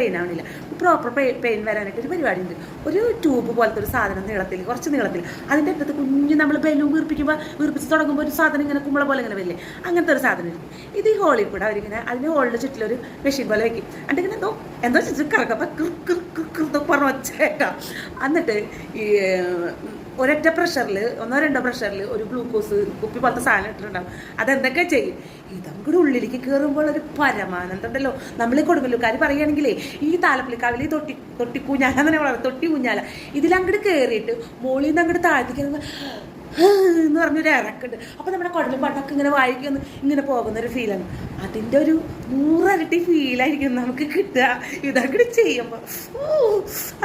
Pain ആവണില്ല. Proper pain വരാനായിട്ട് ഒരു പരിപാടി ഉണ്ട്. ഒരു ട്യൂബ് പോലത്തെ ഒരു സാധനം നീളത്തിൽ, കുറച്ച് നീളത്തിൽ, അതിൻ്റെ അറ്റത്ത് കുഞ്ഞ് നമ്മൾ ബലൂൺ വീർപ്പിച്ച് തുടങ്ങുമ്പോൾ ഒരു സാധനം ഇങ്ങനെ കുമ്പള പോലെ ഇങ്ങനെ വരില്ലേ, അങ്ങനത്തെ ഒരു സാധനം ഉണ്ട്. ഇത് ഈ ഹോളിൽ കൂടെ അവരിങ്ങനെ അതിൻ്റെ ഹോളിൻ്റെ ചുറ്റിലൊരു മെഷീൻ പോലെ വെക്കും. എന്നിട്ട് ഇങ്ങനെ എന്തോ കറക്കപ്പോൾ പറഞ്ഞ ഒച്ചേക്കാം. എന്നിട്ട് ഈ ഒരൊറ്റ പ്രഷറിൽ, ഒന്നോ രണ്ടോ പ്രഷറിൽ ഒരു ഗ്ലൂക്കോസ് കുപ്പി പോലത്തെ സാധനം ഇട്ടിട്ടുണ്ടാവും. അതെന്തൊക്കെ ചെയ്യും, ഇതങ്ങോട്ട് ഉള്ളിലേക്ക് കയറുമ്പോൾ ഒരു പരമാനന്ദം ഉണ്ടല്ലോ. നമ്മൾ കൊടുങ്ങല്ലൂർക്കാർ പറയുകയാണെങ്കിലേ ഈ താലപ്പൊലിക്കാവിൽ ഈ തൊട്ടി കൂഞ്ഞാല തന്നെ വളരെ തൊട്ടി കൂഞ്ഞാല ഇതിലങ്ങോട്ട് കയറിയിട്ട് മോളിൽ നിന്ന് അങ്ങോട്ട് താഴ്ത്തിക്ക് എന്ന് പറഞ്ഞൊരു ഇറക്കുണ്ട്. അപ്പോൾ നമ്മുടെ കുടലും പണ്ടൊക്കെ ഇങ്ങനെ വായിക്കൊന്ന് ഇങ്ങനെ പോകുന്നൊരു ഫീലാണ്. അതിൻ്റെ ഒരു 100 ഇരട്ടി ഫീലായിരിക്കും നമുക്ക് കിട്ടുക ഇതങ്ങോട്ട് ചെയ്യുമ്പോൾ.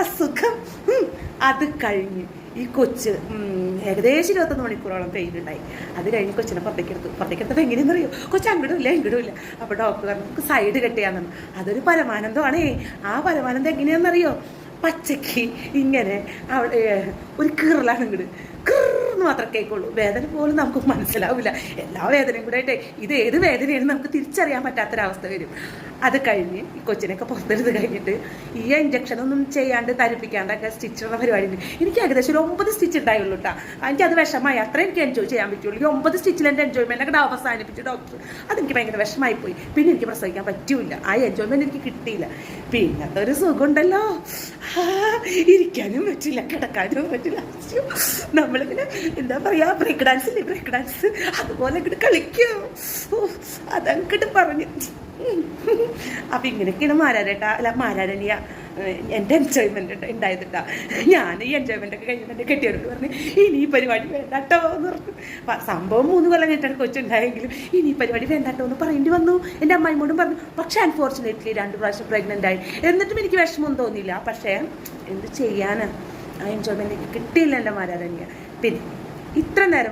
അസുഖം. അത് കഴിഞ്ഞ് ഈ കൊച്ച് ഏകദേശം 21 മണിക്കൂറോളം പെയിൻ ഉണ്ടായി. അത് കഴിഞ്ഞ് കൊച്ചിനെ പുറത്തേക്കെടുത്തപ്പോൾ എങ്ങനെയെന്ന് അറിയോ, കൊച്ചു അങ്ങോട്ടും ഇല്ല. അപ്പോൾ ഡോക്ടർ പറഞ്ഞു നമുക്ക് സൈഡ് കെട്ടിയാന്ന്. അതൊരു പരമാനന്ദമാണേ. ആ പരമാനന്ദം എങ്ങനെയാണെന്നറിയോ, പച്ചയ്ക്ക് ഇങ്ങനെ അവിടെ ഒരു കീറലാണ് ഇങ്ങോട്ട് കീർന്ന് മാത്രമേ കേൾക്കുള്ളൂ. വേദന പോലും നമുക്ക് മനസ്സിലാവില്ല. എല്ലാ വേദനയും കൂടെ ആയിട്ടേ ഇത് ഏത് വേദനയാണെന്ന് നമുക്ക് തിരിച്ചറിയാൻ പറ്റാത്തൊരവസ്ഥ വരും. അത് കഴിഞ്ഞ് ഈ കൊച്ചിനൊക്കെ പുറത്തെടുത്ത് കഴിഞ്ഞിട്ട് ഈ ഇഞ്ചക്ഷനൊന്നും ചെയ്യാണ്ട് തരിപ്പിക്കാണ്ടൊക്കെ സ്റ്റിച്ചുള്ള പരിപാടി ഉണ്ട്. എനിക്ക് ഏകദേശം ഒരു 9 സ്റ്റിച്ച് ഉണ്ടായുള്ളൂ കേട്ടോ. എനിക്കത് വിഷമായി. അത്ര എനിക്ക് എൻജോയ് ചെയ്യാൻ പറ്റുള്ളൂ. ഈ 9 സ്റ്റിച്ചിൽ എൻ്റെ എൻജോയ്മെൻ്റ് ഒക്കെ അവസാനിപ്പിച്ചു ഡോക്ടർ. അതെനിക്ക് ഭയങ്കര വിഷമായി പോയി. പിന്നെ എനിക്ക് പ്രസവിക്കാൻ പറ്റൂല. ആ എൻജോയ്മെൻറ്റ് എനിക്ക് കിട്ടിയില്ല. പിന്നത്തെ ഒരു സുഖമുണ്ടല്ലോ, ഇരിക്കാനും പറ്റില്ല, കിടക്കാനും പറ്റില്ല. നമ്മളിങ്ങനെ എന്താ പറയുക, ബ്രേക്ക് ഡാൻസ് അതുപോലെ ഇങ്ങോട്ട് കളിക്കും. അതങ്ങോട്ട് പറഞ്ഞു. അപ്പം ഇങ്ങനെയൊക്കെയാണ് മാരാരണിയ എൻ്റെ എൻജോയ്മെൻ്റ് ഉണ്ടായതിട്ടാ. ഞാൻ ഈ എൻജോയ്മെൻ്റ് ഒക്കെ കഴിഞ്ഞിട്ട് എൻ്റെ കെട്ടിയവരോട് പറഞ്ഞു ഇനി ഈ പരിപാടി വേണ്ടാട്ടോ എന്ന് പറഞ്ഞു. സംഭവം 3 കൊല്ലം കഴിഞ്ഞിട്ടാണ് കൊച്ചുണ്ടായെങ്കിലും ഇനി ഈ പരിപാടി വേണ്ടാട്ടോ എന്ന് പറയേണ്ടി വന്നു. എൻ്റെ അമ്മായിമോടും പറഞ്ഞു. പക്ഷേ അൺഫോർച്ചുനേറ്റ്ലി 2 പ്രാവശ്യം പ്രഗ്നൻ്റ് ആയി. എന്നിട്ടും എനിക്ക് വിഷമം തോന്നിയില്ല. പക്ഷേ എന്ത് ചെയ്യാനാണ്, ആ എൻജോയ്മെൻ്റ് എനിക്ക് കിട്ടിയില്ല എൻ്റെ മാരാരണിയ. പിന്നെ ഇത്ര നേരം